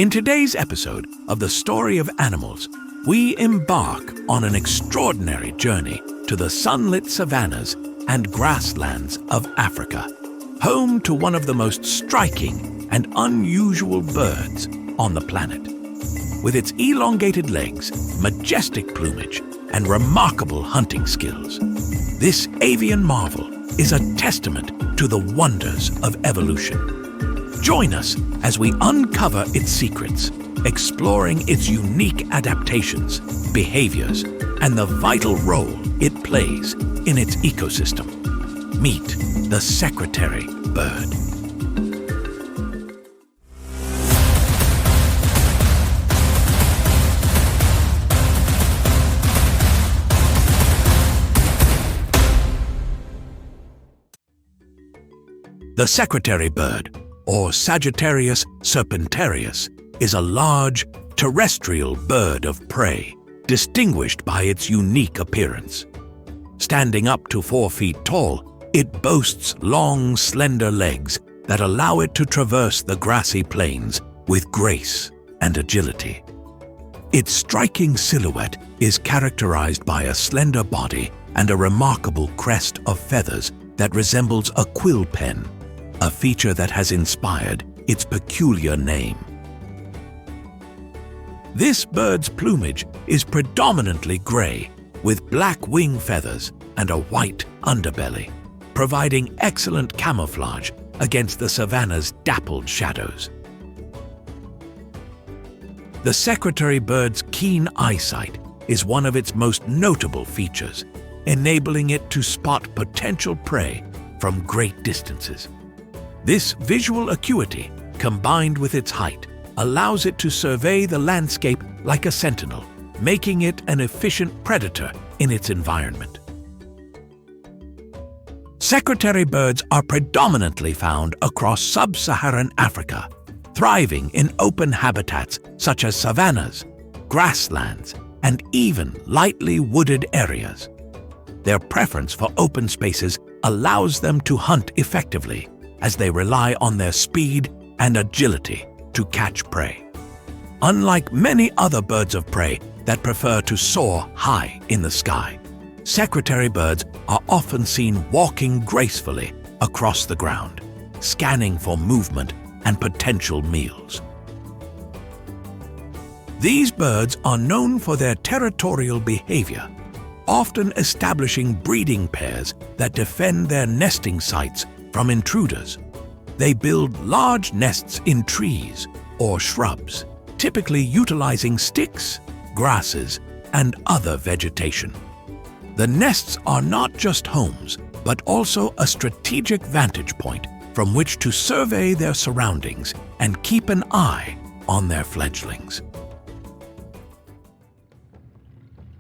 In today's episode of The Story of Animals, we embark on an extraordinary journey to the sunlit savannas and grasslands of Africa, home to one of the most striking and unusual birds on the planet. With its elongated legs, majestic plumage, and remarkable hunting skills, this avian marvel is a testament to the wonders of evolution. Join us as we uncover its secrets, exploring its unique adaptations, behaviors, and the vital role it plays in its ecosystem. Meet the secretary bird. The secretary bird, or Sagittarius serpentarius, is a large, terrestrial bird of prey, distinguished by its unique appearance. Standing up to 4 feet tall, it boasts long, slender legs that allow it to traverse the grassy plains with grace and agility. Its striking silhouette is characterized by a slender body and a remarkable crest of feathers that resembles a quill pen, a feature that has inspired its peculiar name. This bird's plumage is predominantly gray, with black wing feathers and a white underbelly, providing excellent camouflage against the savanna's dappled shadows. The secretary bird's keen eyesight is one of its most notable features, enabling it to spot potential prey from great distances. This visual acuity, combined with its height, allows it to survey the landscape like a sentinel, making it an efficient predator in its environment. Secretary birds are predominantly found across sub-Saharan Africa, thriving in open habitats such as savannas, grasslands, and even lightly wooded areas. Their preference for open spaces allows them to hunt effectively, as they rely on their speed and agility to catch prey. Unlike many other birds of prey that prefer to soar high in the sky, secretary birds are often seen walking gracefully across the ground, scanning for movement and potential meals. These birds are known for their territorial behavior, often establishing breeding pairs that defend their nesting sites from intruders. They build large nests in trees or shrubs, typically utilizing sticks, grasses, and other vegetation. The nests are not just homes, but also a strategic vantage point from which to survey their surroundings and keep an eye on their fledglings.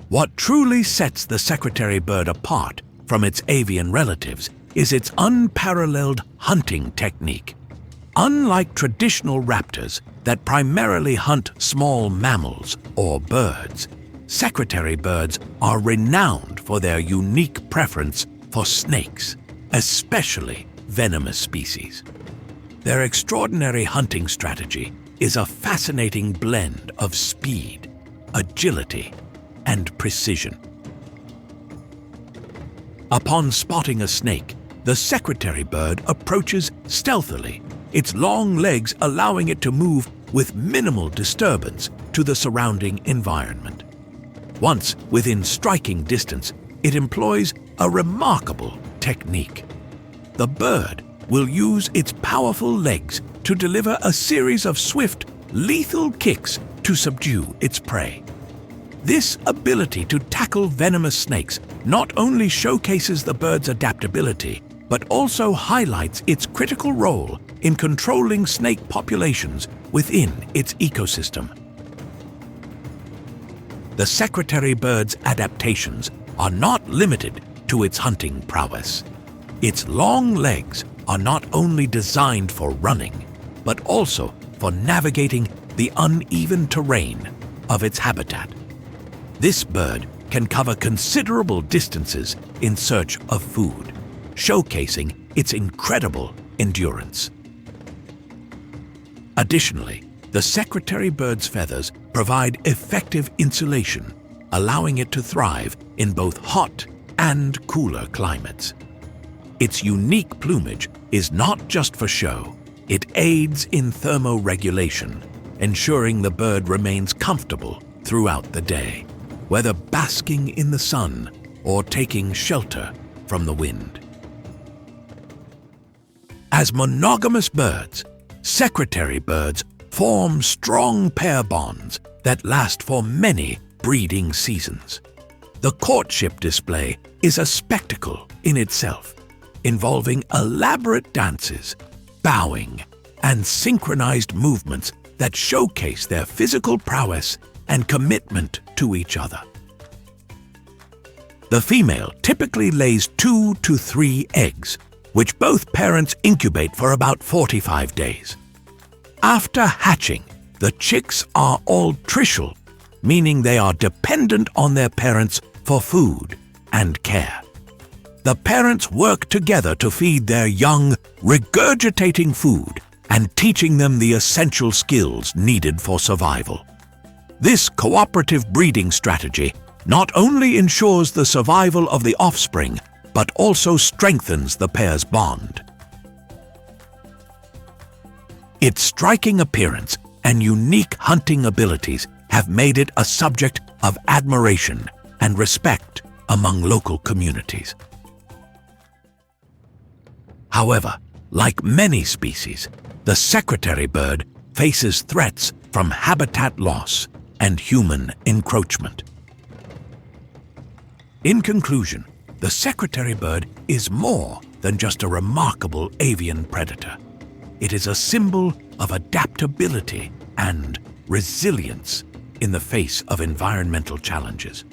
What truly sets the secretary bird apart from its avian relatives is its unparalleled hunting technique. Unlike traditional raptors that primarily hunt small mammals or birds, secretary birds are renowned for their unique preference for snakes, especially venomous species. Their extraordinary hunting strategy is a fascinating blend of speed, agility, and precision. Upon spotting a snake, the secretary bird approaches stealthily, its long legs allowing it to move with minimal disturbance to the surrounding environment. Once within striking distance, it employs a remarkable technique. The bird will use its powerful legs to deliver a series of swift, lethal kicks to subdue its prey. This ability to tackle venomous snakes not only showcases the bird's adaptability, but also highlights its critical role in controlling snake populations within its ecosystem. The secretary bird's adaptations are not limited to its hunting prowess. Its long legs are not only designed for running, but also for navigating the uneven terrain of its habitat. This bird can cover considerable distances in search of food, showcasing its incredible endurance. Additionally, The secretary bird's feathers provide effective insulation, allowing it to thrive in both hot and cooler climates. Its unique plumage is not just for show, it aids in thermoregulation, ensuring the bird remains comfortable throughout the day, whether basking in the sun or taking shelter from the wind. As monogamous birds, secretary birds form strong pair bonds that last for many breeding seasons. The courtship display is a spectacle in itself, involving elaborate dances, bowing, and synchronized movements that showcase their physical prowess and commitment to each other. The female typically lays 2 to 3 eggs, which both parents incubate for about 45 days. After hatching, the chicks are altricial, meaning they are dependent on their parents for food and care. The parents work together to feed their young, regurgitating food and teaching them the essential skills needed for survival. This cooperative breeding strategy not only ensures the survival of the offspring, but also strengthens the pair's bond. Its striking appearance and unique hunting abilities have made it a subject of admiration and respect among local communities. However, like many species, the secretary bird faces threats from habitat loss and human encroachment. In conclusion, the secretary bird is more than just a remarkable avian predator. It is a symbol of adaptability and resilience in the face of environmental challenges.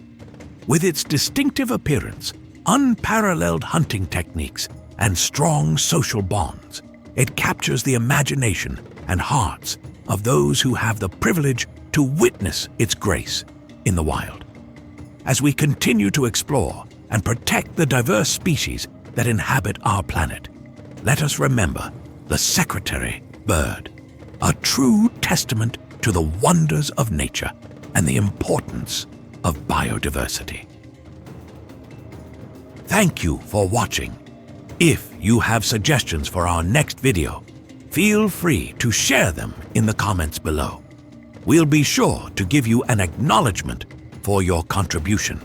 With its distinctive appearance, unparalleled hunting techniques, and strong social bonds, it captures the imagination and hearts of those who have the privilege to witness its grace in the wild. As we continue to explore and protect the diverse species that inhabit our planet, let us remember the secretary bird, a true testament to the wonders of nature and the importance of biodiversity. Thank you for watching. If you have suggestions for our next video, feel free to share them in the comments below. We'll be sure to give you an acknowledgement for your contribution.